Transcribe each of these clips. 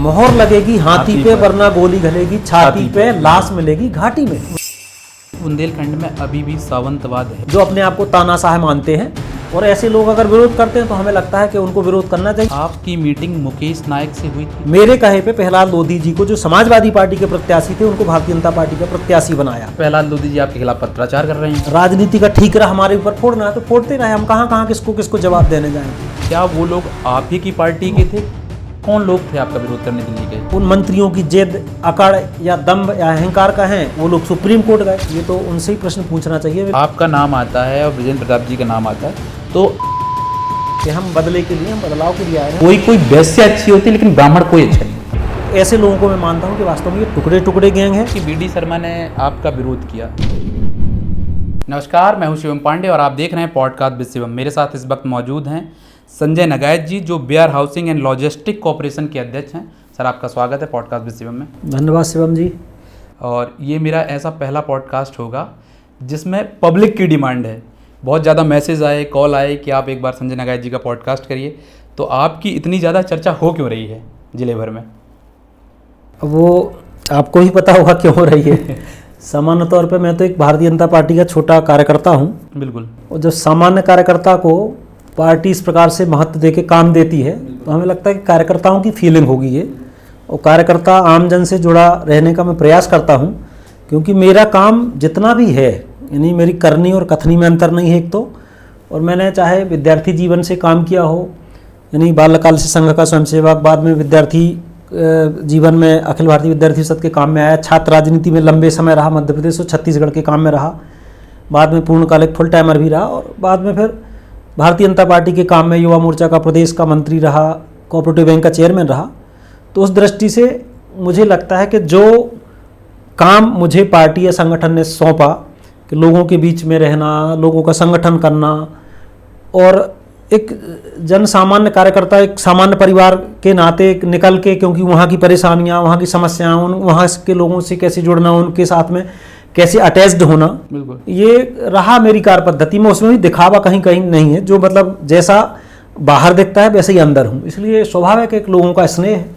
मोहर लगेगी हाथी पे वरना गोली घलेगी छाती पे, लाश मिलेगी घाटी में। बुंदेलखंड में अभी भी सावंतवाद है। जो अपने आप को तानाशाह मानते हैं और ऐसे लोग अगर विरोध करते हैं तो हमें लगता है कि उनको विरोध करना चाहिए। आपकी मीटिंग मुकेश नायक से हुई थी। मेरे कहे पे प्रहलाद लोधी जी को, जो समाजवादी पार्टी के प्रत्याशी थे, उनको भारतीय जनता पार्टी का प्रत्याशी बनाया। प्रहलाद लोधी जी आपके खिलाफ पत्राचार कर रहे हैं। राजनीति का ठीकरा हमारे ऊपर फोड़ना है तो फोड़ते रहे, हम कहाँ कहाँ किसको किसको जवाब देने जाएंगे। क्या वो लोग आप ही की पार्टी के थे? कौन लोग थे आपका विरोध करने के लिए गए? उन मंत्रियों की जिद, अकड़ या दम्भ या अहंकार का है, वो लोग सुप्रीम कोर्ट गए। ये तो उनसे ही प्रश्न पूछना चाहिए। आपका नाम आता है और ब्रिजेंद्र प्रताप जी का नाम आता है तो कि हम बदले के लिए, हम बदलाव के लिए आए हैं। कोई वैश्य अच्छी होती है लेकिन ब्राह्मण कोई अच्छा नहीं होता। ऐसे लोगों को मैं मानता हूँ कि वास्तव में ये टुकड़े टुकड़े गैंग है। कि बीडी शर्मा ने आपका विरोध किया। नमस्कार, मैं हूं शिवम पांडे और आप देख रहे हैं पॉडकास्ट विद शिवम। मेरे साथ इस वक्त मौजूद हैं संजय नगायत जी, जो warehousing and logistic corporation के अध्यक्ष हैं। सर, आपका स्वागत है पॉडकास्ट विद शिवम में। धन्यवाद शिवम जी। और ये मेरा ऐसा पहला पॉडकास्ट होगा जिसमें पब्लिक की डिमांड है। बहुत ज़्यादा मैसेज आए, कॉल आए कि आप एक बार संजय नगायत जी का पॉडकास्ट करिए। तो आपकी इतनी ज़्यादा चर्चा हो क्यों रही है जिले भर में? वो आपको ही पता होगा क्यों हो रही है। सामान्य तौर पे मैं तो एक भारतीय जनता पार्टी का छोटा कार्यकर्ता हूँ। बिल्कुल। और जब सामान्य कार्यकर्ता को पार्टी इस प्रकार से महत्व दे के काम देती है तो हमें लगता है कि कार्यकर्ताओं की फीलिंग होगी ये। और कार्यकर्ता आमजन से जुड़ा रहने का मैं प्रयास करता हूँ, क्योंकि मेरा काम जितना भी है, यानी मेरी करनी और कथनी में अंतर नहीं है एक तो। और मैंने चाहे विद्यार्थी जीवन से काम किया हो, यानी बाल्यकाल से संघ का स्वयंसेवक, बाद में विद्यार्थी जीवन में अखिल भारतीय विद्यार्थी परिषद के काम में आया, छात्र राजनीति में लंबे समय रहा, मध्य प्रदेश और छत्तीसगढ़ के काम में रहा, बाद में पूर्णकालिक फुल टाइमर भी रहा, और बाद में फिर भारतीय जनता पार्टी के काम में युवा मोर्चा का प्रदेश का मंत्री रहा, कोऑपरेटिव बैंक का चेयरमैन रहा। तो उस दृष्टि से मुझे लगता है कि जो काम मुझे पार्टी या संगठन ने सौंपा कि लोगों के बीच में रहना, लोगों का संगठन करना, और एक जन सामान्य कार्यकर्ता एक सामान्य परिवार के नाते निकल के, क्योंकि वहाँ की परेशानियाँ, वहाँ की समस्याएं, वहाँ के लोगों से कैसे जुड़ना, उनके साथ में कैसे अटैच्ड होना, बिल्कुल ये रहा मेरी कार्य पद्धति में। उसमें भी दिखावा कहीं कहीं नहीं है, जो मतलब जैसा बाहर दिखता है वैसे ही अंदर हूँ, इसलिए स्वाभाविक एक लोगों का स्नेह है।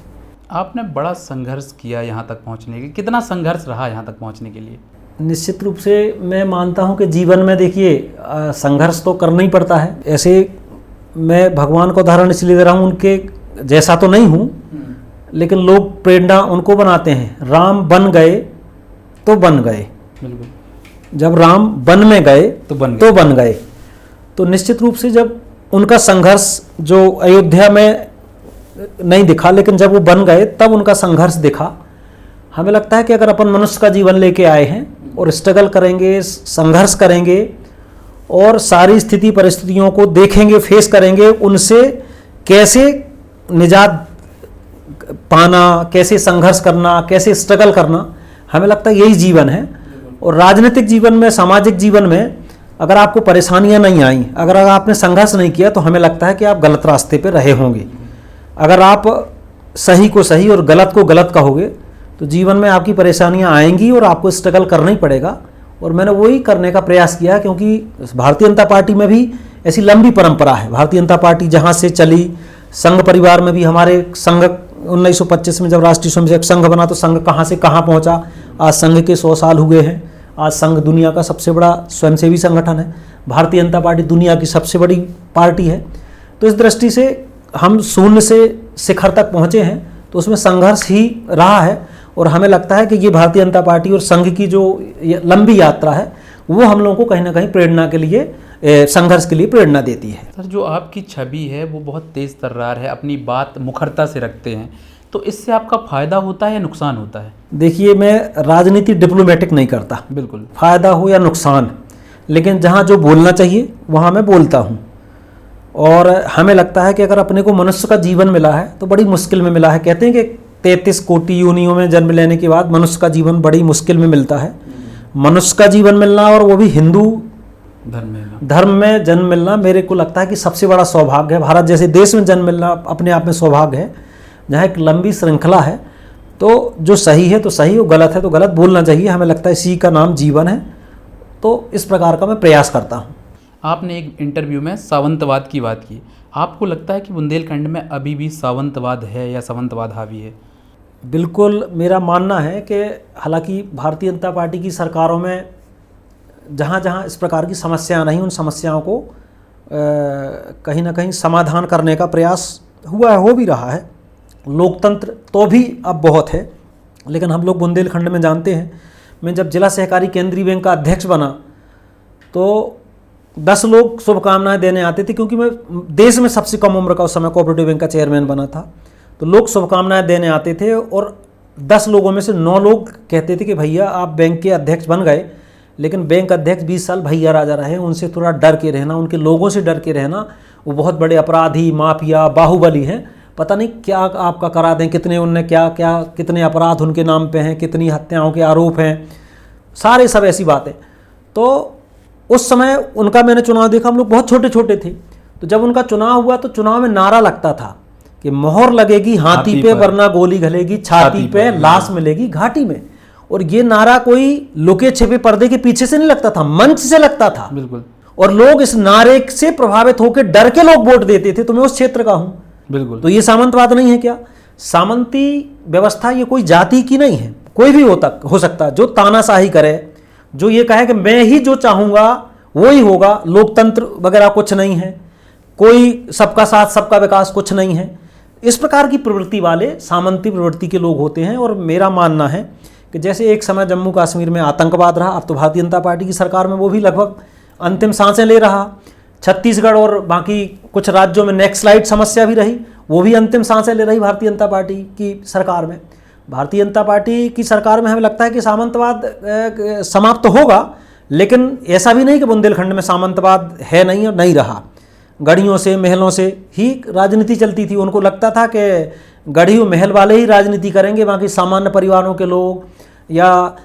आपने बड़ा संघर्ष किया यहाँ तक पहुँचने के, कितना संघर्ष रहा यहाँ तक पहुँचने के लिए? निश्चित रूप से मैं मानता हूँ कि जीवन में देखिए संघर्ष तो करना ही पड़ता है। ऐसे मैं भगवान को उदाहरण इसलिए दे रहा हूँ, उनके जैसा तो नहीं हूँ, लेकिन लोग प्रेरणा उनको बनाते हैं। राम बन गए तो बन गए, बिल्कुल। जब राम वन में गए तो बन गए। तो निश्चित रूप से जब उनका संघर्ष जो अयोध्या में नहीं दिखा, लेकिन जब वो बन गए तब उनका संघर्ष दिखा। हमें लगता है कि अगर अपन मनुष्य का जीवन लेके आए हैं और स्ट्रगल करेंगे, संघर्ष करेंगे और सारी स्थिति परिस्थितियों को देखेंगे, फेस करेंगे, उनसे कैसे निजात पाना, कैसे संघर्ष करना, कैसे स्ट्रगल करना, हमें लगता है यही जीवन है। और राजनीतिक जीवन में, सामाजिक जीवन में अगर आपको परेशानियां नहीं आई, अगर आपने संघर्ष नहीं किया, तो हमें लगता है कि आप गलत रास्ते पर रहे होंगे। अगर आप सही को सही और गलत को गलत कहोगे तो जीवन में आपकी परेशानियां आएंगी और आपको स्ट्रगल करना ही पड़ेगा। और मैंने वही करने का प्रयास किया, क्योंकि भारतीय जनता पार्टी में भी ऐसी लंबी परंपरा है। भारतीय जनता पार्टी जहाँ से चली, संघ परिवार में भी हमारे संघ 1925 में जब राष्ट्रीय स्वयंसेवक संघ बना तो संघ कहाँ से कहाँ पहुँचा। आज संघ के 100 साल हुए हैं। आज संघ दुनिया का सबसे बड़ा स्वयंसेवी संगठन है। भारतीय जनता पार्टी दुनिया की सबसे बड़ी पार्टी है। तो इस दृष्टि से हम शून्य से शिखर तक पहुँचे हैं, तो उसमें संघर्ष ही रहा है। और हमें लगता है कि ये भारतीय जनता पार्टी और संघ की जो लंबी यात्रा है वो हम लोगों को कहीं ना कहीं प्रेरणा के लिए, संघर्ष के लिए प्रेरणा देती है। सर, जो आपकी छवि है वो बहुत तेज तर्रार है, अपनी बात मुखरता से रखते हैं, तो इससे आपका फायदा होता है या नुकसान होता है? देखिए, मैं राजनीति डिप्लोमेटिक नहीं करता, बिल्कुल, फायदा हो या नुकसान, लेकिन जहाँ जो बोलना चाहिए वहाँ मैं बोलता हूँ। और हमें लगता है कि अगर अपने को मनुष्य का जीवन मिला है तो बड़ी मुश्किल में मिला है। कहते हैं कि 33 कोटि योनियों में जन्म लेने के बाद मनुष्य का जीवन बड़ी मुश्किल में मिलता है। मनुष्य का जीवन मिलना और वो भी हिंदू धर्म में जन्म मिलना मेरे को लगता है कि सबसे बड़ा सौभाग्य है। भारत जैसे देश में जन्म मिलना अपने आप में सौभाग्य है, जहाँ एक लंबी श्रृंखला है। तो जो सही है तो सही, और गलत है तो गलत बोलना चाहिए। हमें लगता है इसी का नाम जीवन है। तो इस प्रकार का मैं प्रयास करता हूँ। आपने एक इंटरव्यू में सावंतवाद की बात की। आपको लगता है कि बुंदेलखंड में अभी भी सावंतवाद है या सावंतवाद हावी है? बिल्कुल मेरा मानना है कि हालांकि भारतीय जनता पार्टी की सरकारों में जहाँ जहाँ इस प्रकार की समस्याएं नहीं, उन समस्याओं को कहीं ना कहीं समाधान करने का प्रयास हुआ है, हो भी रहा है। लोकतंत्र तो भी अब बहुत है, लेकिन हम लोग बुंदेलखंड में जानते हैं, मैं जब जिला सहकारी केंद्रीय बैंक का अध्यक्ष बना तो 10 लोग शुभकामनाएं देने आते थे, क्योंकि मैं देश में सबसे कम उम्र का उस समय कोऑपरेटिव बैंक का चेयरमैन बना था। तो लोग शुभकामनाएं देने आते थे और 10 लोगों में से 9 लोग कहते थे कि भैया आप बैंक के अध्यक्ष बन गए, लेकिन बैंक अध्यक्ष 20 साल भैया राजा रहे, उनसे थोड़ा डर के रहना, उनके लोगों से डर के रहना। वो बहुत बड़े अपराधी, माफिया, बाहुबली हैं, पता नहीं क्या आपका करा दें, कितने उनने क्या क्या कितने अपराध उनके नाम पे हैं, कितनी हत्याओं के आरोप हैं, सारे सब ऐसी बातें। तो उस समय उनका मैंने चुनाव देखा, हम लोग बहुत छोटे छोटे थे। तो जब उनका चुनाव हुआ तो चुनाव में नारा लगता था कि मोहर लगेगी हाथी पे वरना गोली घलेगी छाती पे, लाश मिलेगी घाटी में। और ये नारा कोई लुके छिपे पर्दे के पीछे से नहीं लगता था, मंच से लगता था। बिल्कुल। और लोग इस नारे से प्रभावित होकर डर के लोग वोट देते थे। तो मैं उस क्षेत्र का हूं। बिल्कुल। तो ये सामंतवाद नहीं है क्या? सामंती व्यवस्था ये कोई जाति की नहीं है, कोई भी हो सकता जो तानाशाही करे, जो ये कहे कि मैं ही जो चाहूंगा वो ही होगा। लोकतंत्र वगैरह कुछ नहीं है, कोई सबका साथ सबका विकास कुछ नहीं है। इस प्रकार की प्रवृत्ति वाले सामंती प्रवृत्ति के लोग होते हैं। और मेरा मानना है कि जैसे एक समय जम्मू कश्मीर में आतंकवाद रहा, अब तो भारतीय जनता पार्टी की सरकार में वो भी लगभग अंतिम सांसें ले रहा। छत्तीसगढ़ और बाकी कुछ राज्यों में नक्सलाइट समस्या भी रही, वो भी अंतिम सांसें ले रही भारतीय जनता पार्टी की सरकार में। भारतीय जनता पार्टी की सरकार में हमें लगता है कि सामंतवाद समाप्त तो होगा, लेकिन ऐसा भी नहीं कि बुंदेलखंड में सामंतवाद है नहीं और नहीं रहा। गढ़ियों से महलों से ही राजनीति चलती थी। उनको लगता था कि गढ़ी महल वाले ही राजनीति करेंगे, बाकी सामान्य परिवारों के लोग या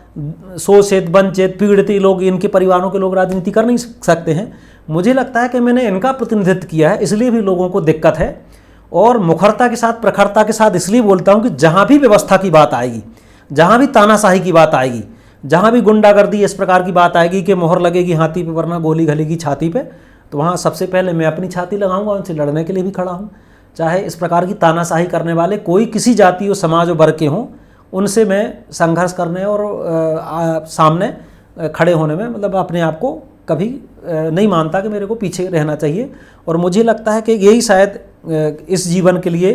शोषित वंचित पीड़ित लोग, इनके परिवारों के लोग राजनीति कर नहीं सकते हैं। मुझे लगता है कि मैंने इनका प्रतिनिधित्व किया है, इसलिए भी लोगों को दिक्कत है। और मुखरता के साथ, प्रखरता के साथ इसलिए बोलता हूँ कि जहाँ भी व्यवस्था की बात आएगी, जहाँ भी तानाशाही की बात आएगी, जहाँ भी गुंडागर्दी इस प्रकार की बात आएगी कि मोहर लगेगी हाथी पे वरना गोली घलेगी छाती पे, तो वहाँ सबसे पहले मैं अपनी छाती लगाऊंगा, उनसे लड़ने के लिए भी खड़ा हूँ। चाहे इस प्रकार की तानाशाही करने वाले कोई किसी जाति और समाज और वर्ग के हों, उनसे मैं संघर्ष करने और सामने खड़े होने में मतलब अपने आप को कभी नहीं मानता कि मेरे को पीछे रहना चाहिए। और मुझे लगता है कि यही शायद इस जीवन के लिए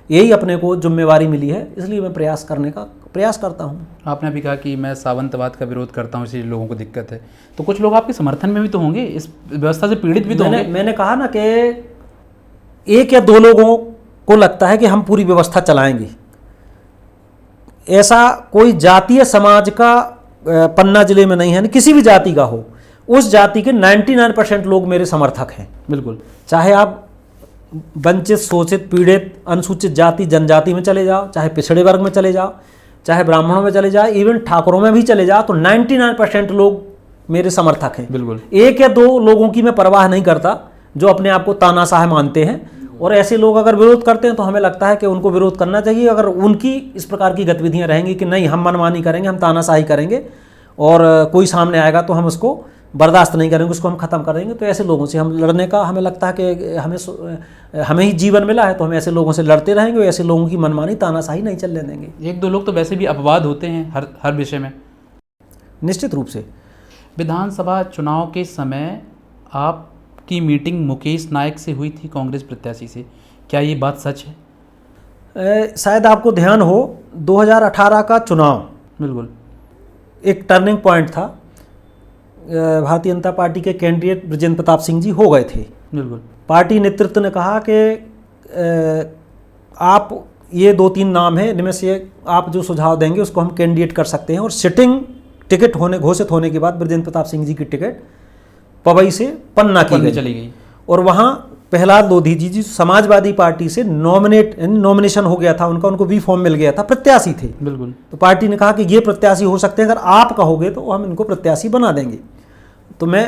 यही अपने को जिम्मेवारी मिली है, इसलिए मैं प्रयास करता हूँ। आपने अभी कहा कि मैं सावंतवाद का विरोध करता हूँ, इसलिए लोगों को दिक्कत है। तो कुछ लोग आपके समर्थन में भी तो होंगे, इस व्यवस्था से पीड़ित भी तो होंगे। मैंने कहा ना कि 1 या 2 लोगों को लगता है कि हम पूरी व्यवस्था चलाएंगे। ऐसा कोई जातीय समाज का पन्ना जिले में नहीं है, किसी भी जाति का हो, उस जाति के 99% लोग मेरे समर्थक हैं। बिल्कुल। चाहे आप वंचित, शोषित, पीड़ित, अनुसूचित जाति जनजाति में चले जाओ, चाहे पिछड़े वर्ग में चले जाओ, चाहे ब्राह्मणों में चले जाओ, इवन ठाकुरों में भी चले जाओ, तो 99% लोग मेरे समर्थक हैं। बिल्कुल। 1 या 2 लोगों की मैं परवाह नहीं करता जो अपने आप को तानाशाह मानते हैं। और ऐसे लोग अगर विरोध करते हैं तो हमें लगता है कि उनको विरोध करना चाहिए। अगर उनकी इस प्रकार की गतिविधियां रहेंगी कि नहीं हम मनमानी करेंगे, हम तानाशाही करेंगे और कोई सामने आएगा तो हम उसको बर्दाश्त नहीं करेंगे, उसको हम ख़त्म कर देंगे, तो ऐसे लोगों से हम लड़ने का हमें लगता है कि हमें ही जीवन मिला है तो हम ऐसे लोगों से लड़ते रहेंगे। ऐसे लोगों की मनमानी तानाशाही नहीं चलने देंगे। 1-2 लोग तो वैसे भी अपवाद होते हैं हर विषय में। निश्चित रूप से। विधानसभा चुनाव के समय आपकी मीटिंग मुकेश नायक से हुई थी, कांग्रेस प्रत्याशी से, क्या ये बात सच है? शायद आपको ध्यान हो 2018 का चुनाव बिल्कुल एक टर्निंग पॉइंट था। भारतीय जनता पार्टी के कैंडिडेट बृजेंद्र प्रताप सिंह जी हो गए थे। बिल्कुल। पार्टी नेतृत्व ने कहा कि आप ये 2-3 नाम हैं, इनमें से आप जो सुझाव देंगे उसको हम कैंडिडेट कर सकते हैं। और सिटिंग टिकट घोषित होने के बाद बृजेंद्र प्रताप सिंह जी की टिकट पवई से पन्ना की चली गई। और वहाँ प्रहलाद लोधी जी समाजवादी पार्टी से नॉमिनेशन हो गया था उनका, उनको भी फॉर्म मिल गया था, प्रत्याशी थे। बिल्कुल। तो पार्टी ने कहा कि ये प्रत्याशी हो सकते हैं, अगर आप कहोगे तो हम इनको प्रत्याशी बना देंगे। तो मैं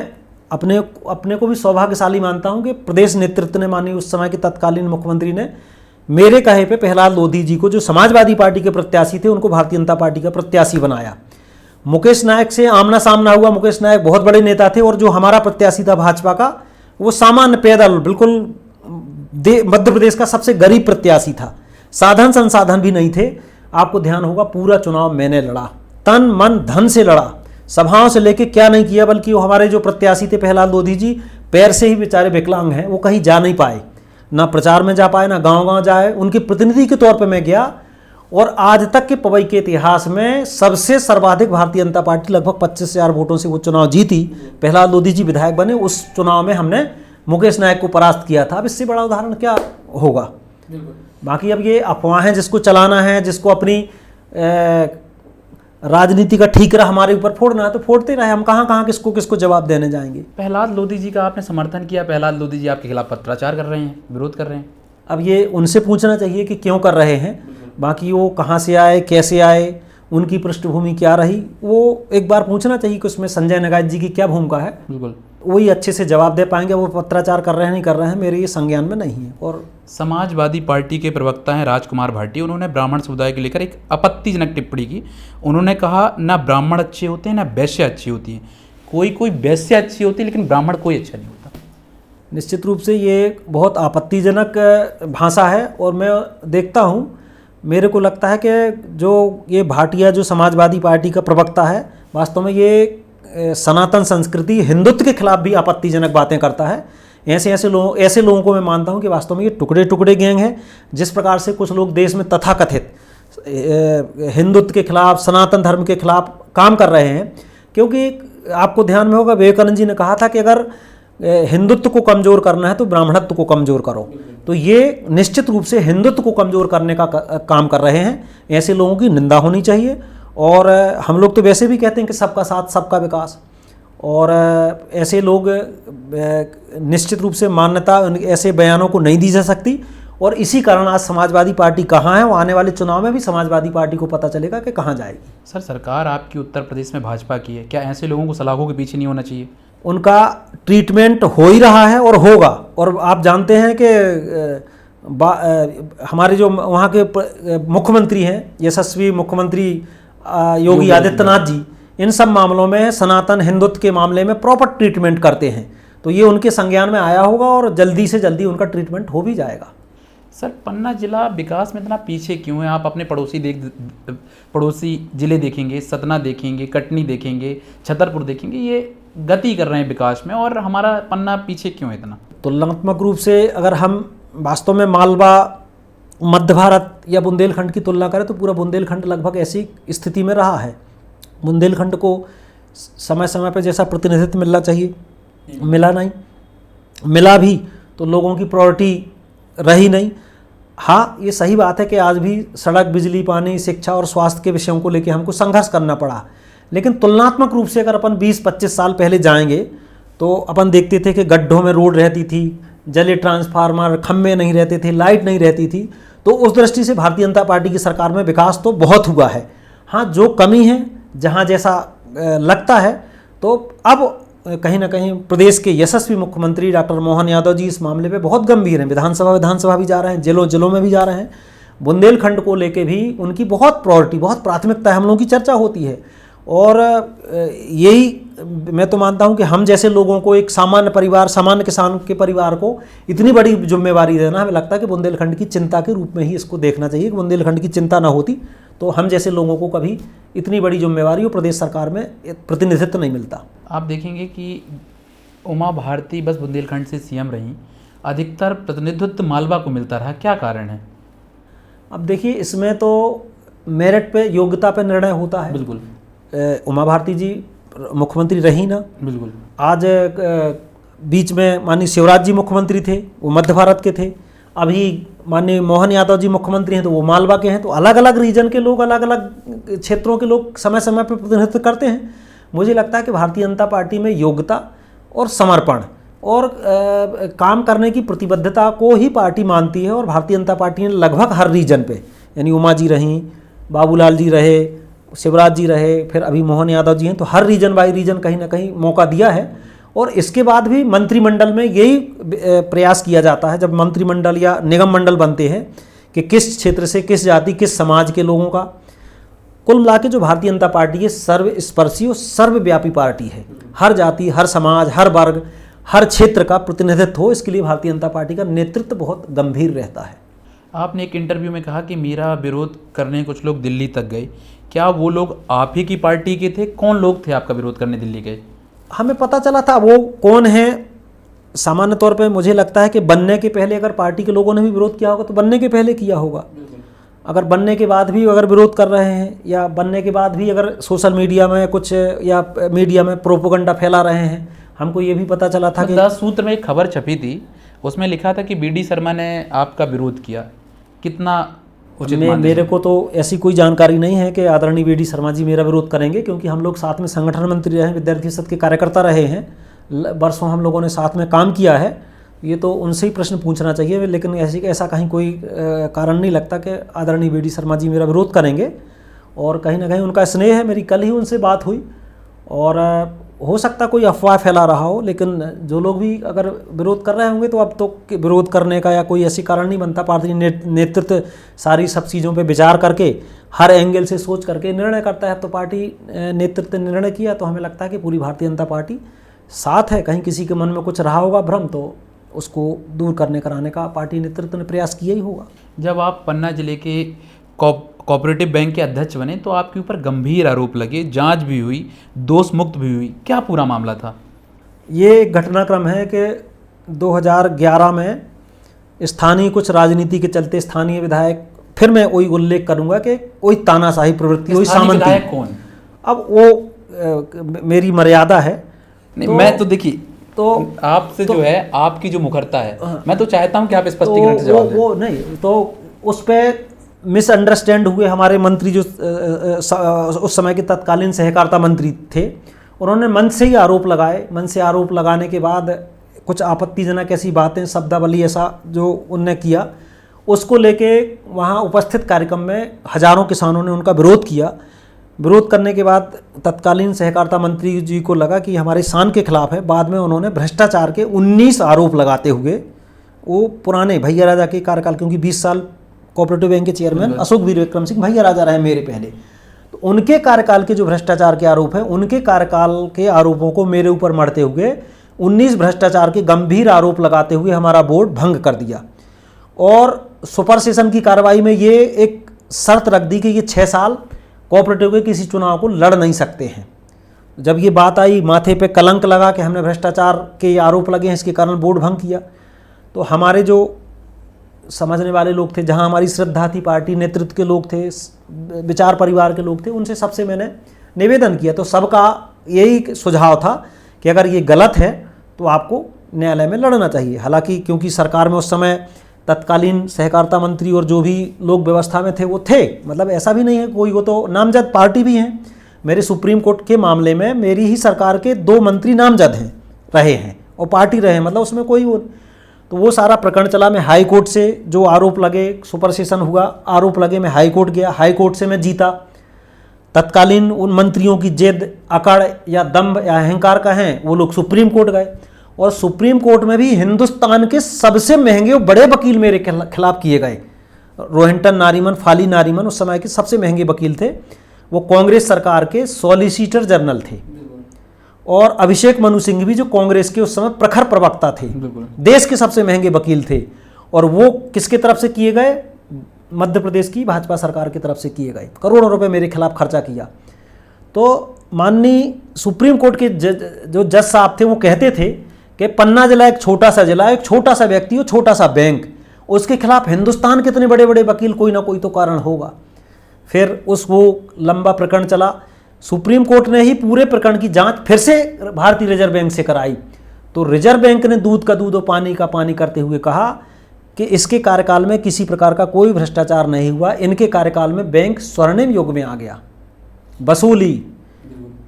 अपने को भी सौभाग्यशाली मानता हूं कि प्रदेश नेतृत्व ने, माननीय उस समय के तत्कालीन मुख्यमंत्री ने मेरे कहे पे प्रहलाद लोधी जी को, जो समाजवादी पार्टी के प्रत्याशी थे, उनको भारतीय जनता पार्टी का प्रत्याशी बनाया। मुकेश नायक से आमना सामना हुआ। मुकेश नायक बहुत बड़े नेता थे और जो हमारा प्रत्याशी था भाजपा का, वो सामान्य पैदल बिल्कुल मध्य प्रदेश का सबसे गरीब प्रत्याशी था, साधन संसाधन भी नहीं थे। आपको ध्यान होगा पूरा चुनाव मैंने लड़ा, तन मन धन से लड़ा, सभाओं से लेके क्या नहीं किया, बल्कि वो हमारे जो प्रत्याशी थे प्रहलाद लोधी जी पैर से ही बेचारे विकलांग हैं, वो कहीं जा नहीं पाए, ना प्रचार में जा पाए, ना गांव-गांव जाए। उनके प्रतिनिधि के तौर पे मैं गया और आज तक के पवई के इतिहास में सबसे सर्वाधिक भारतीय जनता पार्टी लगभग 25,000 वोटों से वो चुनाव जीती। प्रहलाद लोधी जी विधायक बने, उस चुनाव में हमने मुकेश नायक को परास्त किया था। अब इससे बड़ा उदाहरण क्या होगा। बाकी अब ये अफवाहें जिसको चलाना है, जिसको अपनी राजनीति का ठीकरा हमारे ऊपर फोड़ना है तो फोड़ते रहे, हम कहाँ कहाँ किसको किसको जवाब देने जाएंगे। प्रहलाद लोधी जी का आपने समर्थन किया, प्रहलाद लोधी जी आपके खिलाफ पत्राचार कर रहे हैं, विरोध कर रहे हैं। अब ये उनसे पूछना चाहिए कि क्यों कर रहे हैं, बाकी वो कहाँ से आए, कैसे आए, उनकी पृष्ठभूमि क्या रही, वो एक बार पूछना चाहिए कि उसमें संजय नगाइच जी की क्या भूमिका है। बिल्कुल वही अच्छे से जवाब दे पाएंगे। वो पत्राचार कर रहे हैं नहीं कर रहे हैं मेरे ये संज्ञान में नहीं है। और समाजवादी पार्टी के प्रवक्ता हैं राजकुमार भाटी, उन्होंने ब्राह्मण समुदाय को लेकर एक आपत्तिजनक टिप्पणी की। उन्होंने कहा ना ब्राह्मण अच्छे होते हैं ना वैश्य अच्छी होती है, कोई वैश्य अच्छी होती है लेकिन ब्राह्मण कोई अच्छा नहीं होता। निश्चित रूप से ये बहुत आपत्तिजनक भाषा है और मैं देखता हूँ, मेरे को लगता है कि जो ये भाटिया जो समाजवादी पार्टी का प्रवक्ता है, वास्तव में ये सनातन संस्कृति हिंदुत्व के खिलाफ भी आपत्तिजनक बातें करता है। ऐसे लोगों को मैं मानता हूँ कि वास्तव में ये टुकड़े टुकड़े गैंग है। जिस प्रकार से कुछ लोग देश में तथाकथित हिंदुत्व के खिलाफ, सनातन धर्म के खिलाफ काम कर रहे हैं, क्योंकि आपको ध्यान में होगा विवेकानंद जी ने कहा था कि अगर हिंदुत्व को कमज़ोर करना है तो ब्राह्मणत्व को कमज़ोर करो। तो ये निश्चित रूप से हिंदुत्व को कमज़ोर करने का काम कर रहे हैं। ऐसे लोगों की निंदा होनी चाहिए। और हम लोग तो वैसे भी कहते हैं कि सबका साथ सबका विकास, और ऐसे लोग निश्चित रूप से मान्यता ऐसे बयानों को नहीं दी जा सकती। और इसी कारण आज समाजवादी पार्टी कहाँ है, वो आने वाले चुनाव में भी समाजवादी पार्टी को पता चलेगा कि कहाँ जाएगी। सर, सरकार आपकी उत्तर प्रदेश में भाजपा की है, क्या ऐसे लोगों को सलाखों के पीछे नहीं होना चाहिए? उनका ट्रीटमेंट हो ही रहा है और होगा। और आप जानते हैं कि हमारे जो वहाँ के मुख्यमंत्री हैं, यशस्वी मुख्यमंत्री योगी आदित्यनाथ जी, इन सब मामलों में सनातन हिंदुत्व के मामले में प्रॉपर ट्रीटमेंट करते हैं। तो ये उनके संज्ञान में आया होगा और जल्दी से जल्दी उनका ट्रीटमेंट हो भी जाएगा। सर, पन्ना जिला विकास में इतना पीछे क्यों है? आप अपने पड़ोसी ज़िले देखेंगे, सतना देखेंगे, कटनी देखेंगे, छतरपुर देखेंगे, ये गति कर रहे हैं विकास में, और हमारा पन्ना पीछे क्यों है इतना? तुलनात्मक रूप से अगर हम वास्तव में मालवा, मध्य भारत या बुंदेलखंड की तुलना करें तो पूरा बुंदेलखंड लगभग ऐसी स्थिति में रहा है। बुंदेलखंड को समय समय पर जैसा प्रतिनिधित्व मिलना चाहिए मिला नहीं, मिला भी तो लोगों की प्रायोरिटी रही नहीं। हाँ, ये सही बात है कि आज भी सड़क, बिजली, पानी, शिक्षा और स्वास्थ्य के विषयों को लेकर हमको संघर्ष करना पड़ा। लेकिन तुलनात्मक रूप से अगर अपन 20-25 साल पहले जाएंगे तो अपन देखते थे कि गड्ढों में रोड रहती थी, जले ट्रांसफार्मर, खम्भे नहीं रहते थे, लाइट नहीं रहती थी। तो उस दृष्टि से भारतीय जनता पार्टी की सरकार में विकास तो बहुत हुआ है। हाँ, जो कमी है जहाँ जैसा लगता है, तो अब कहीं ना कहीं प्रदेश के यशस्वी मुख्यमंत्री डॉक्टर मोहन यादव जी इस मामले पे बहुत गंभीर हैं। विधानसभा भी जा रहे हैं, जिलों में भी जा रहे हैं। बुंदेलखंड को लेके भी उनकी बहुत प्रायोरिटी, बहुत प्राथमिकता है, हम लोगों की चर्चा होती है। और यही मैं तो मानता हूं कि हम जैसे लोगों को, एक सामान्य परिवार, सामान्य किसान के परिवार को इतनी बड़ी जिम्मेवारी देना, हमें लगता है कि बुंदेलखंड की चिंता के रूप में ही इसको देखना चाहिए। कि बुंदेलखंड की चिंता ना होती तो हम जैसे लोगों को कभी इतनी बड़ी जिम्मेवारी और प्रदेश सरकार में प्रतिनिधित्व नहीं मिलता। आप देखेंगे कि उमा भारती बस बुंदेलखंड से सीएम रहीं, अधिकतर प्रतिनिधित्व मालवा को मिलता रहा, क्या कारण है? अब देखिए, इसमें तो मेरिट पे, योग्यता पे निर्णय होता है। बिल्कुल। उमा भारती जी मुख्यमंत्री रही ना, बिल्कुल। आज बीच में माननीय शिवराज जी मुख्यमंत्री थे, वो मध्य भारत के थे। अभी माननीय मोहन यादव जी मुख्यमंत्री हैं तो वो मालवा के हैं। तो अलग अलग रीजन के लोग, अलग अलग क्षेत्रों के लोग समय समय पर प्रतिनिधित्व करते हैं। मुझे लगता है कि भारतीय जनता पार्टी में योग्यता और समर्पण और काम करने की प्रतिबद्धता को ही पार्टी मानती है। और भारतीय जनता पार्टी ने लगभग हर रीजन पे, यानी उमा जी रहीं, बाबूलाल जी रहे, शिवराज जी रहे, फिर अभी मोहन यादव जी हैं, तो हर रीजन बाई रीजन कहीं ना कहीं मौका दिया है। और इसके बाद भी मंत्रिमंडल में यही प्रयास किया जाता है, जब मंत्रिमंडल या निगम मंडल बनते हैं, कि किस क्षेत्र से, किस जाति, किस समाज के लोगों का। कुल मिला के जो भारतीय जनता पार्टी है सर्वस्पर्शी और सर्वव्यापी पार्टी है। हर जाति, हर समाज, हर वर्ग, हर क्षेत्र का प्रतिनिधित्व हो, इसके लिए भारतीय जनता पार्टी का नेतृत्व बहुत गंभीर रहता है। आपने एक इंटरव्यू में कहा कि मेरा विरोध करने कुछ लोग दिल्ली तक गए। क्या वो लोग आप ही की पार्टी के थे? कौन लोग थे आपका विरोध करने दिल्ली गए? हमें पता चला था वो कौन है। सामान्य तौर पे मुझे लगता है कि बनने के पहले अगर पार्टी के लोगों ने भी विरोध किया होगा तो बनने के पहले किया होगा। अगर बनने के बाद भी अगर विरोध कर रहे हैं या बनने के बाद भी अगर सोशल मीडिया में कुछ या मीडिया में प्रोपोगंडा फैला रहे हैं, हमको ये भी पता चला था कि 10 सूत्र में एक खबर छपी थी, उसमें लिखा था कि बीडी शर्मा ने आपका विरोध किया। कितना उचित मानते मेरे हैं? को तो ऐसी कोई जानकारी नहीं है कि आदरणीय बीडी शर्मा जी मेरा विरोध करेंगे, क्योंकि हम लोग साथ में संगठन मंत्री रहे हैं, विद्यार्थी परिषद के कार्यकर्ता रहे हैं, वर्षों हम लोगों ने साथ में काम किया है। ये तो उनसे ही प्रश्न पूछना चाहिए, लेकिन ऐसा कहीं कोई कारण नहीं लगता कि आदरणीय बीडी शर्मा जी मेरा विरोध करेंगे। और कहीं ना कहीं उनका स्नेह है, मेरी कल ही उनसे बात हुई और हो सकता कोई अफवाह फैला रहा हो, लेकिन जो लोग भी अगर विरोध कर रहे होंगे तो अब तो विरोध करने का या कोई ऐसी कारण नहीं बनता। पार्टी नेतृत्व सारी सब चीज़ों पे विचार करके हर एंगल से सोच करके निर्णय करता है। तो पार्टी नेतृत्व ने निर्णय किया तो हमें लगता है कि पूरी भारतीय जनता पार्टी साथ है। कहीं किसी के मन में कुछ रहा होगा भ्रम तो उसको दूर कराने का पार्टी नेतृत्व ने प्रयास किया ही होगा। जब आप पन्ना जिले के कोऑपरेटिव बैंक के अध्यक्ष बने तो आपके ऊपर गंभीर आरोप लगे, जांच भी हुई, दोष मुक्त भी हुई। क्या पूरा मामला था? ये एक घटनाक्रम है कि 2011 में स्थानीय कुछ राजनीति के चलते स्थानीय विधायक, फिर मैं वही उल्लेख करूंगा कि वही तानाशाही प्रवृत्ति, वही सामंती। कौन? अब वो मेरी मर्यादा है। नहीं, मैं तो देखिए तो आपसे जो है आपकी जो मुखरता है, मैं तो चाहता हूं कि आप स्पष्टीकरण से जवाब दें। वो नहीं तो उस पर मिसअंडरस्टैंड हुए हमारे मंत्री जो उस समय के तत्कालीन सहकारिता मंत्री थे, उन्होंने मन से ही आरोप लगाए। मन से आरोप लगाने के बाद कुछ आपत्तिजनक ऐसी बातें, शब्दावली ऐसा जो उनने किया, उसको लेके वहाँ उपस्थित कार्यक्रम में हजारों किसानों ने उनका विरोध किया। विरोध करने के बाद तत्कालीन सहकारिता मंत्री जी को लगा कि हमारे शान के खिलाफ है। बाद में उन्होंने भ्रष्टाचार के 19 आरोप लगाते हुए, वो पुराने भैया राजा के कार्यकाल, क्योंकि 20 साल कोऑपरेटिव बैंक के चेयरमैन अशोक वीर विक्रम सिंह भैया राजा रहे मेरे पहले, तो उनके कार्यकाल के जो भ्रष्टाचार के आरोप हैं, उनके कार्यकाल के आरोपों को मेरे ऊपर मढ़ते हुए 19 भ्रष्टाचार के गंभीर आरोप लगाते हुए हमारा बोर्ड भंग कर दिया। और सुपर सेशन की कार्रवाई में ये एक शर्त रख दी कि ये 6 साल कोऑपरेटिव के किसी चुनाव को लड़ नहीं सकते हैं। जब ये बात आई, माथे पे कलंक लगा कि हमने भ्रष्टाचार के आरोप लगे हैं, इसके कारण बोर्ड भंग किया, तो हमारे जो समझने वाले लोग थे, जहां हमारी श्रद्धा थी, पार्टी नेतृत्व के लोग थे, विचार परिवार के लोग थे, उनसे सबसे मैंने निवेदन किया। तो सबका यही सुझाव था कि अगर ये गलत है तो आपको न्यायालय में लड़ना चाहिए। हालांकि क्योंकि सरकार में उस समय तत्कालीन सहकारिता मंत्री और जो भी लोग व्यवस्था में थे वो थे, मतलब ऐसा भी नहीं है कोई, वो तो नामजद पार्टी भी हैं। मेरे सुप्रीम कोर्ट के मामले में मेरी ही सरकार के 2 मंत्री नामजद हैं, रहे हैं और पार्टी रहे हैं, मतलब उसमें कोई वो, तो वो सारा प्रकरण चला। मैं हाई कोर्ट से जो आरोप लगे, सुपर सेशन हुआ, आरोप लगे, मैं हाई कोर्ट गया, हाई कोर्ट से मैं जीता। तत्कालीन उन मंत्रियों की जिद, अकड़ या दम्भ या अहंकार का है, वो लोग सुप्रीम कोर्ट गए और सुप्रीम कोर्ट में भी हिंदुस्तान के सबसे महंगे और बड़े वकील मेरे खिलाफ किए गए। रोहिंटन नारीमन, फाली नारीमन उस समय के सबसे महंगे वकील थे, वो कांग्रेस सरकार के सॉलिसिटर जनरल थे। और अभिषेक मनु सिंह भी जो कांग्रेस के उस समय प्रखर प्रवक्ता थे, देश के सबसे महंगे वकील थे। और वो किसके तरफ से किए गए? मध्य प्रदेश की भाजपा सरकार की तरफ से किए गए। करोड़ों रुपए मेरे खिलाफ खर्चा किया। तो माननीय सुप्रीम कोर्ट के जो जज साहब थे वो कहते थे कि पन्ना जिला एक छोटा सा जिला, एक छोटा सा व्यक्ति और छोटा सा बैंक, उसके खिलाफ हिंदुस्तान के इतने बड़े बड़े वकील, कोई ना कोई तो कारण होगा। फिर वो लंबा प्रकरण चला। सुप्रीम कोर्ट ने ही पूरे प्रकरण की जांच फिर से भारतीय रिजर्व बैंक से कराई। तो रिजर्व बैंक ने दूध का दूध और पानी का पानी करते हुए कहा कि इसके कार्यकाल में किसी प्रकार का कोई भ्रष्टाचार नहीं हुआ, इनके कार्यकाल में बैंक स्वर्णिम युग में आ गया। वसूली,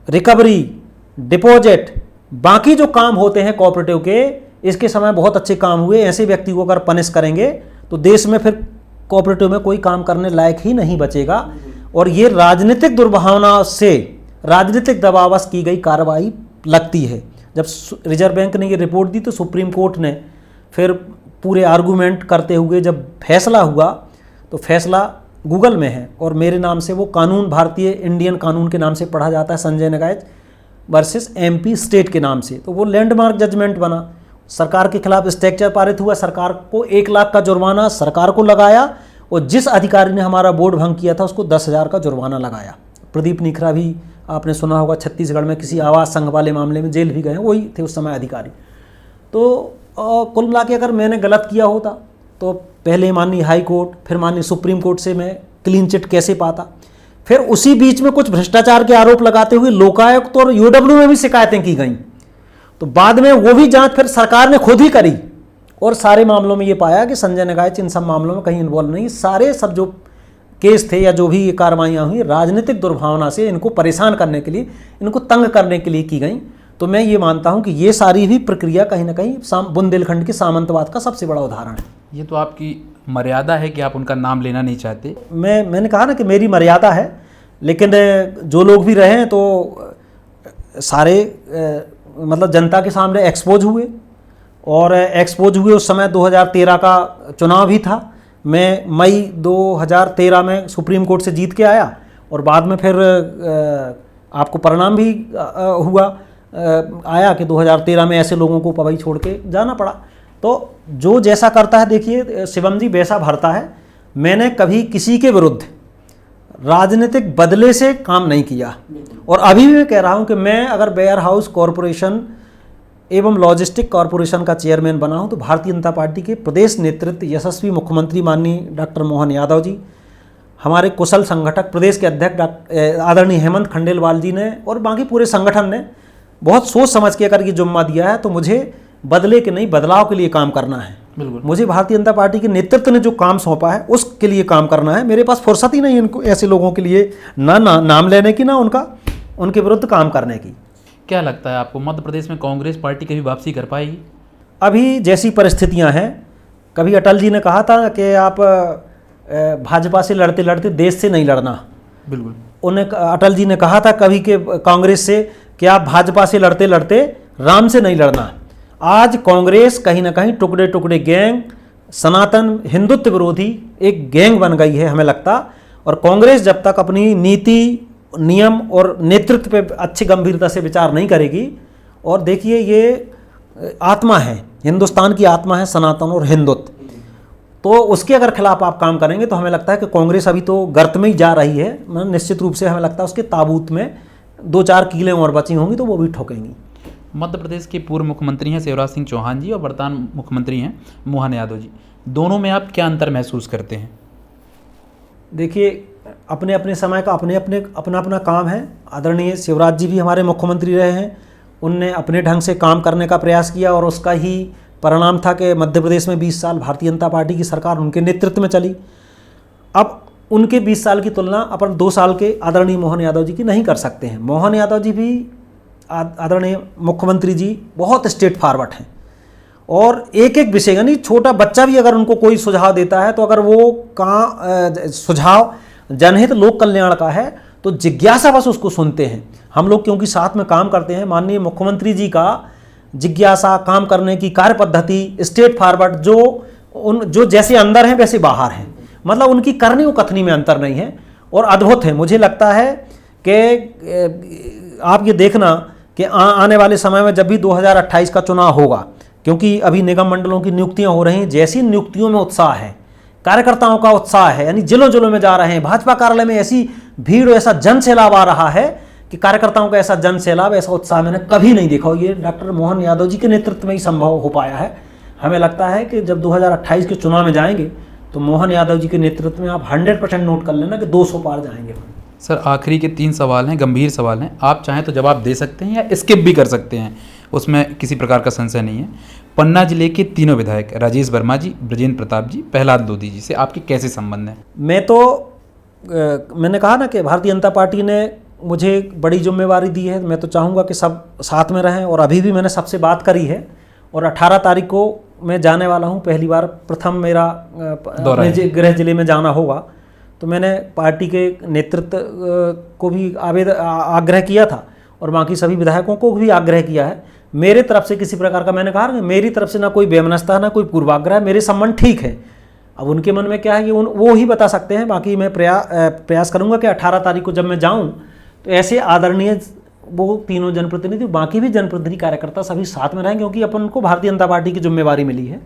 रिकवरी, डिपॉजिट, बाकी जो काम होते हैं कोऑपरेटिव के, इसके समय बहुत अच्छे काम हुए। ऐसे व्यक्ति को अगर पनिश करेंगे तो देश में फिर कोऑपरेटिव में कोई काम करने लायक ही नहीं बचेगा। और ये राजनीतिक दुर्भावना से, राजनीतिक दबावश की गई कार्रवाई लगती है। जब रिजर्व बैंक ने ये रिपोर्ट दी तो सुप्रीम कोर्ट ने फिर पूरे आर्गूमेंट करते हुए जब फैसला हुआ, तो फैसला गूगल में है और मेरे नाम से वो कानून, भारतीय इंडियन कानून के नाम से पढ़ा जाता है, Sanjay Nagaich versus MP state के नाम से। तो वो लैंडमार्क जजमेंट बना। सरकार के खिलाफ स्ट्रक्चर पारित हुआ, सरकार को 1 लाख का जुर्माना सरकार को लगाया और जिस अधिकारी ने हमारा बोर्ड भंग किया था उसको 10,000 का जुर्माना लगाया। प्रदीप निखरा भी आपने सुना होगा, छत्तीसगढ़ में किसी आवास संघ वाले मामले में जेल भी गए, वही थे उस समय अधिकारी। तो कुल मिला के अगर मैंने गलत किया होता तो पहले माननीय हाई कोर्ट, फिर माननीय सुप्रीम कोर्ट से मैं क्लीन चिट कैसे पाता, फिर उसी बीच में कुछ भ्रष्टाचार के आरोप लगाते हुए लोकायुक्त और यूडब्ल्यू में भी शिकायतें की गई। तो बाद में वो भी जांच फिर सरकार ने खुद ही करी और सारे मामलों में ये पाया कि संजय नगाइच इन सब मामलों में कहीं इन्वॉल्व नहीं। सारे सब जो केस थे या जो भी ये कार्रवाइयाँ हुई राजनीतिक दुर्भावना से, इनको परेशान करने के लिए, इनको तंग करने के लिए की गई। तो मैं ये मानता हूँ कि ये सारी भी प्रक्रिया कहीं ना कहीं बुंदेलखंड के सामंतवाद का सबसे बड़ा उदाहरण है। ये तो आपकी मर्यादा है कि आप उनका नाम लेना नहीं चाहते। मैंने कहा ना कि मेरी मर्यादा है, लेकिन जो लोग भी रहे हैं तो सारे मतलब जनता के सामने एक्सपोज हुए, और एक्सपोज हुए उस समय 2013 का चुनाव भी था। मैं मई 2013 में सुप्रीम कोर्ट से जीत के आया और बाद में फिर आपको परिणाम भी हुआ आया कि 2013 में ऐसे लोगों को पवई छोड़ के जाना पड़ा। तो जो जैसा करता है, देखिए शिवम जी, वैसा भरता है। मैंने कभी किसी के विरुद्ध राजनीतिक बदले से काम नहीं किया, और अभी भी मैं कह रहा हूं कि मैं अगर वेयर हाउस कॉरपोरेशन एवं लॉजिस्टिक कॉरपोरेशन का चेयरमैन बना हूं तो भारतीय जनता पार्टी के प्रदेश नेतृत्व, यशस्वी मुख्यमंत्री माननीय डॉक्टर मोहन यादव जी, हमारे कुशल संगठक प्रदेश के अध्यक्ष आदरणीय हेमंत खंडेलवाल जी ने और बाकी पूरे संगठन ने बहुत सोच समझ के अगर ये जुम्मा दिया है तो मुझे बदले के नहीं, बदलाव के लिए काम करना है। बिल्कुल, मुझे भारतीय जनता पार्टी के नेतृत्व ने जो काम सौंपा है उसके लिए काम करना है। मेरे पास फुर्सत ही नहीं इनको ऐसे लोगों के लिए ना नाम लेने की, ना उनके विरुद्ध काम करने की। क्या लगता है आपको, मध्य प्रदेश में कांग्रेस पार्टी कभी वापसी कर पाएगी? अभी जैसी परिस्थितियां हैं, कभी अटल जी ने कहा था कि आप भाजपा से लड़ते लड़ते देश से नहीं लड़ना। बिल्कुल, उन्हें अटल जी ने कहा था कभी कि कांग्रेस से कि आप भाजपा से लड़ते लड़ते राम से नहीं लड़ना। आज कांग्रेस कहीं ना कहीं टुकड़े टुकड़े गैंग, सनातन हिंदुत्व विरोधी एक गैंग बन गई है हमें लगता। और कांग्रेस जब तक अपनी नीति, नियम और नेतृत्व पे अच्छी गंभीरता से विचार नहीं करेगी, और देखिए ये आत्मा है, हिंदुस्तान की आत्मा है सनातन और हिंदुत्व, तो उसके अगर खिलाफ आप काम करेंगे तो हमें लगता है कि कांग्रेस अभी तो गर्त में ही जा रही है। निश्चित रूप से हमें लगता है उसके ताबूत में 2-4 कीलें और बची होंगी तो वो भी ठोकेंगी। मध्य प्रदेश के पूर्व मुख्यमंत्री हैं शिवराज सिंह चौहान जी और वर्तमान मुख्यमंत्री हैं मोहन यादव जी, दोनों में आप क्या अंतर महसूस करते हैं? देखिए, अपने अपने समय का अपना अपना काम है। आदरणीय शिवराज जी भी हमारे मुख्यमंत्री रहे हैं, उनने अपने ढंग से काम करने का प्रयास किया और उसका ही परिणाम था कि मध्य प्रदेश में 20 साल भारतीय जनता पार्टी की सरकार उनके नेतृत्व में चली। अब उनके 20 साल की तुलना अपन 2 साल के आदरणीय मोहन यादव जी की नहीं कर सकते हैं। मोहन यादव जी भी, आदरणीय मुख्यमंत्री जी, बहुत स्ट्रेट फॉरवर्ड हैं और एक एक विषय, यानी छोटा बच्चा भी अगर उनको कोई सुझाव देता है तो अगर वो सुझाव जनहित लोक कल्याण का है तो जिज्ञासा बस उसको सुनते हैं। हम लोग क्योंकि साथ में काम करते हैं, माननीय मुख्यमंत्री जी का जिज्ञासा, काम करने की कार्य पद्धति, स्ट्रेट फॉरवर्ड, जो जैसे अंदर हैं वैसे बाहर हैं, मतलब उनकी करनी और कथनी में अंतर नहीं है और अद्भुत है। मुझे लगता है कि आप ये देखना कि आने वाले समय में जब भी 2028 का चुनाव होगा, क्योंकि अभी निगम मंडलों की नियुक्तियां हो रही हैं, जैसी नियुक्तियों में उत्साह है, कार्यकर्ताओं का उत्साह है, यानी जिलों जिलों में जा रहे हैं, भाजपा कार्यालय में ऐसी भीड़, ऐसा जन सैलाब आ रहा है कि कार्यकर्ताओं का ऐसा जन सैलाब, ऐसा उत्साह मैंने कभी नहीं देखा। ये डॉक्टर मोहन यादव जी के नेतृत्व में ही संभव हो पाया है। हमें लगता है कि जब 2028 के चुनाव में जाएंगे तो मोहन यादव जी के नेतृत्व में आप 100% नोट कर लेना कि 200 पार जाएंगे। सर, आखिरी के 3 सवाल हैं, गंभीर सवाल हैं, आप चाहें तो जवाब दे सकते हैं या स्किप भी कर सकते हैं, उसमें किसी प्रकार का संशय नहीं है। पन्ना जिले के तीनों विधायक राजेश वर्मा जी, ब्रजेंद्र प्रताप जी, प्रहलाद लोधी जी से आपके कैसे संबंध हैं? मैंने कहा ना कि भारतीय जनता पार्टी ने मुझे बड़ी जिम्मेवारी दी है। मैं तो चाहूँगा कि सब साथ में रहें और अभी भी मैंने सबसे बात करी है और 18 तारीख को मैं जाने वाला हूँ। पहली बार, प्रथम मेरा गृह जिले में जाना होगा, तो मैंने पार्टी के नेतृत्व को भी आग्रह किया था और बाकी सभी विधायकों को भी आग्रह किया है। मेरे तरफ से किसी प्रकार का, मैंने कहा कि मेरी तरफ से ना कोई बेमनस्ता, ना कोई पूर्वाग्रह, मेरे संबंध ठीक है। अब उनके मन में क्या है कि वो ही बता सकते हैं। बाकी मैं प्रयास करूंगा कि 18 तारीख को जब मैं जाऊं तो ऐसे आदरणीय वो तीनों जनप्रतिनिधि, बाकी भी जनप्रतिनिधि, कार्यकर्ता सभी साथ में रहें, क्योंकि अपन को भारतीय जनता पार्टी की जिम्मेवारी मिली है।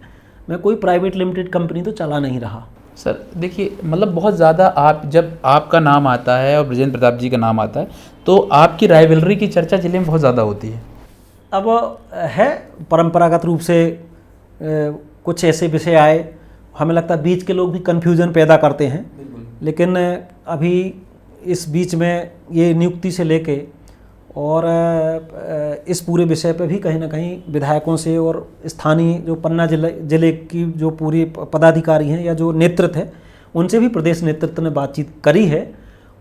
मैं कोई प्राइवेट लिमिटेड कंपनी तो चला नहीं रहा। सर देखिए, मतलब बहुत ज़्यादा आप जब आपका नाम आता है और ब्रजेंद्र प्रताप जी का नाम आता है तो आपकी राइवलरी की चर्चा जिले में बहुत ज़्यादा होती है। अब है परंपरागत रूप से कुछ ऐसे विषय आए, हमें लगता है बीच के लोग भी कन्फ्यूजन पैदा करते हैं, लेकिन अभी इस बीच में ये नियुक्ति से लेके और इस पूरे विषय पे भी कहीं ना कहीं विधायकों से और स्थानीय जो पन्ना जिले की जो पूरी पदाधिकारी हैं या जो नेतृत्व है उनसे भी प्रदेश नेतृत्व ने बातचीत करी है,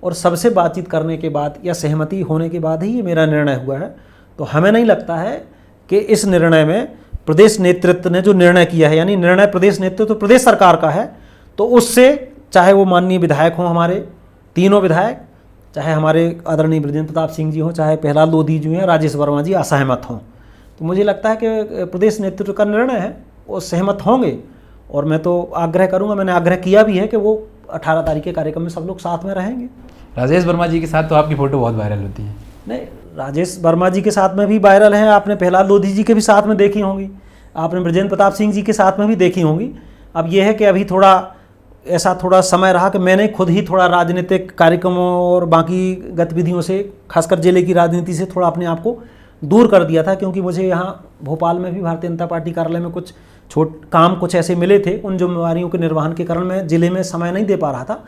और सबसे बातचीत करने के बाद या सहमति होने के बाद ही ये मेरा निर्णय हुआ है। तो हमें नहीं लगता है कि इस निर्णय में प्रदेश नेतृत्व ने जो निर्णय किया है, यानी निर्णय प्रदेश नेतृत्व तो प्रदेश सरकार का है, तो उससे चाहे वो माननीय विधायक हों, हमारे तीनों विधायक, चाहे हमारे आदरणीय ब्रजेंद्र प्रताप सिंह जी हों, चाहे प्रहलाद लोधी जी हैं, राजेश वर्मा जी असहमत हों, तो मुझे लगता है कि प्रदेश नेतृत्व का निर्णय है, वो सहमत होंगे। और मैं तो आग्रह करूंगा, मैंने आग्रह किया भी है कि वो 18 तारीख के कार्यक्रम में सब लोग साथ में रहेंगे। राजेश वर्मा जी के साथ तो आपकी फ़ोटो बहुत वायरल होती है। नहीं, राजेश वर्मा जी के साथ में भी वायरल है, आपने प्रहलाद लोधी जी के भी साथ में देखी होंगी, आपने ब्रजेंद्र प्रताप सिंह जी के साथ में भी देखी होंगी। अब यह है कि अभी थोड़ा समय रहा कि मैंने खुद ही थोड़ा राजनीतिक कार्यक्रमों और बाकी गतिविधियों से, खासकर जिले की राजनीति से थोड़ा अपने आप को दूर कर दिया था, क्योंकि मुझे यहाँ भोपाल में भी भारतीय जनता पार्टी कार्यालय में कुछ काम कुछ ऐसे मिले थे, उन जिम्मेवारियों के निर्वहन के कारण मैं जिले में समय नहीं दे पा रहा था।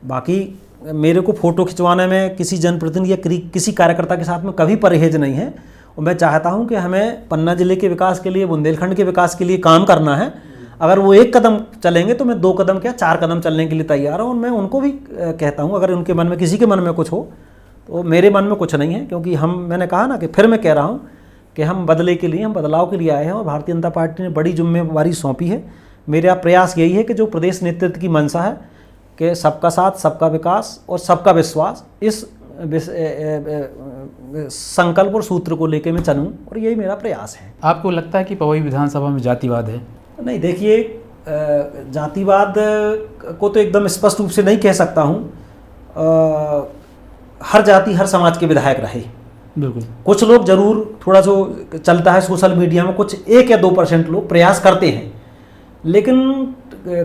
बाकी मेरे को फ़ोटो खिंचवाने में किसी जनप्रतिनिधि या किसी कार्यकर्ता के साथ में कभी परहेज नहीं है, और मैं चाहता हूं कि हमें पन्ना जिले के विकास के लिए, बुंदेलखंड के विकास के लिए काम करना है। अगर वो 1 कदम चलेंगे तो मैं 2 कदम क्या 4 कदम चलने के लिए तैयार हूँ। और मैं उनको भी कहता हूँ, अगर उनके मन में, किसी के मन में कुछ हो तो मेरे मन में कुछ नहीं है, क्योंकि मैंने कहा ना कि फिर मैं कह रहा हूँ कि हम बदलाव के लिए आए हैं और भारतीय जनता पार्टी ने बड़ी जिम्मेवारी सौंपी है। मेरा प्रयास यही है कि जो प्रदेश नेतृत्व की मंशा है कि सबका साथ, सबका विकास और सबका विश्वास, इस संकल्प और सूत्र को लेके मैं चलूँ, और यही मेरा प्रयास है। आपको लगता है कि पवई विधानसभा में जातिवाद है? नहीं, देखिए, जातिवाद को तो एकदम स्पष्ट रूप से नहीं कह सकता हूँ। हर जाति, हर समाज के विधायक रहे, बिल्कुल। कुछ लोग जरूर, थोड़ा जो चलता है सोशल मीडिया में, कुछ 1 या 2% लोग प्रयास करते हैं, लेकिन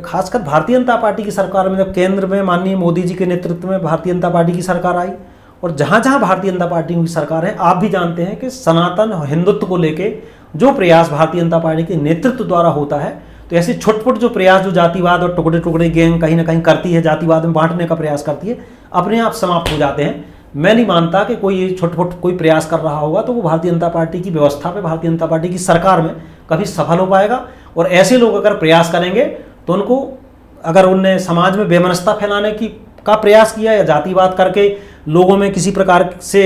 खासकर भारतीय जनता पार्टी की सरकार में, जब केंद्र में माननीय मोदी जी के नेतृत्व में भारतीय जनता पार्टी की सरकार आई, और जहाँ जहाँ भारतीय जनता पार्टी की सरकार है, आप भी जानते हैं कि सनातन हिंदुत्व को लेके जो प्रयास भारतीय जनता पार्टी के नेतृत्व द्वारा होता है, तो ऐसे छोटे-छोटे जो प्रयास जो जातिवाद और टुकड़े टुकड़े गैंग कहीं ना कहीं करती है, जातिवाद में बांटने का प्रयास करती है, अपने आप समाप्त हो जाते हैं। मैं नहीं मानता कि कोई छोटे-छोटे कोई प्रयास कर रहा होगा तो वो भारतीय जनता पार्टी की व्यवस्था पे, भारतीय जनता पार्टी की सरकार में कभी सफल हो पाएगा। और ऐसे लोग अगर प्रयास करेंगे तो उनको, अगर उनने समाज में वैमनस्यता फैलाने का प्रयास किया या जातिवाद करके लोगों में किसी प्रकार से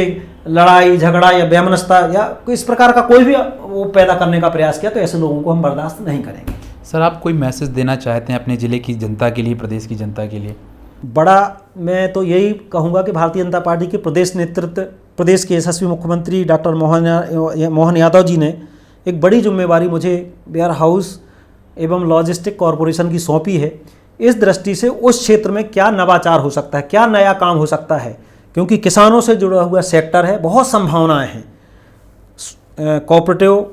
लड़ाई झगड़ा या वैमनस्यता या इस प्रकार का कोई भी वो पैदा करने का प्रयास किया, तो ऐसे लोगों को हम बर्दाश्त नहीं करेंगे। सर, आप कोई मैसेज देना चाहते हैं अपने ज़िले की जनता के लिए, प्रदेश की जनता के लिए? मैं तो यही कहूँगा कि भारतीय जनता पार्टी के प्रदेश नेतृत्व, प्रदेश के यशस्वी मुख्यमंत्री डॉक्टर मोहन यादव जी ने एक बड़ी जिम्मेवारी मुझे वेयर हाउस एवं लॉजिस्टिक कॉरपोरेशन की सौंपी है। इस दृष्टि से उस क्षेत्र में क्या नवाचार हो सकता है, क्या नया काम हो सकता है, क्योंकि किसानों से जुड़ा हुआ सेक्टर है, बहुत संभावनाएं हैं। कोऑपरेटिव,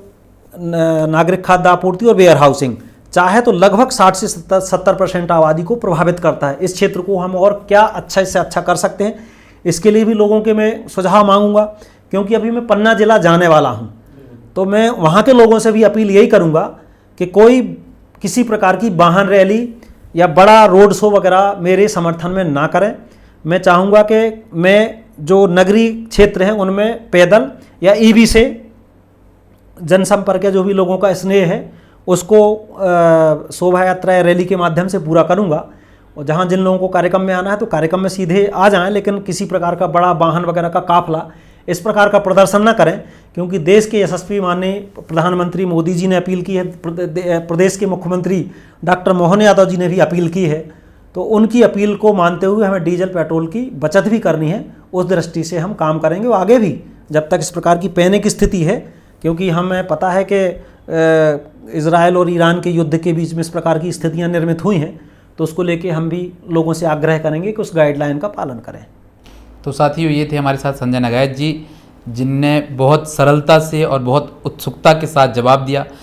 नागरिक खाद्य आपूर्ति और वेयर हाउसिंग चाहे तो लगभग 60 से 70% आबादी को प्रभावित करता है। इस क्षेत्र को हम और क्या अच्छा से अच्छा कर सकते हैं, इसके लिए भी लोगों के मैं सुझाव मांगूंगा, क्योंकि अभी मैं पन्ना जिला जाने वाला हूं, तो मैं वहां के लोगों से भी अपील यही करूंगा कि कोई किसी प्रकार की वाहन रैली या बड़ा रोड शो वगैरह मेरे समर्थन में ना करें। मैं चाहूँगा कि मैं जो नगरीय क्षेत्र हैं उनमें पैदल या ईवी से जनसंपर्क या जो भी लोगों का स्नेह है उसको शोभा यात्रा या रैली के माध्यम से पूरा करूंगा। और जहां जिन लोगों को कार्यक्रम में आना है तो कार्यक्रम में सीधे आ जाएं, लेकिन किसी प्रकार का बड़ा वाहन वगैरह का काफिला इस प्रकार का प्रदर्शन न करें, क्योंकि देश के यशस्वी माननीय प्रधानमंत्री मोदी जी ने अपील की है, प्रदेश के मुख्यमंत्री डॉक्टर मोहन यादव जी ने भी अपील की है, तो उनकी अपील को मानते हुए हमें डीजल पेट्रोल की बचत भी करनी है। उस दृष्टि से हम काम करेंगे, वो आगे भी जब तक इस प्रकार की पैनिक स्थिति है, क्योंकि हमें पता है कि इजराइल और ईरान के युद्ध के बीच में इस प्रकार की स्थितियां निर्मित हुई हैं, तो उसको लेके हम भी लोगों से आग्रह करेंगे कि उस गाइडलाइन का पालन करें। तो साथियों, ये थे हमारे साथ संजय नगायत जी, जिनने बहुत सरलता से और बहुत उत्सुकता के साथ जवाब दिया।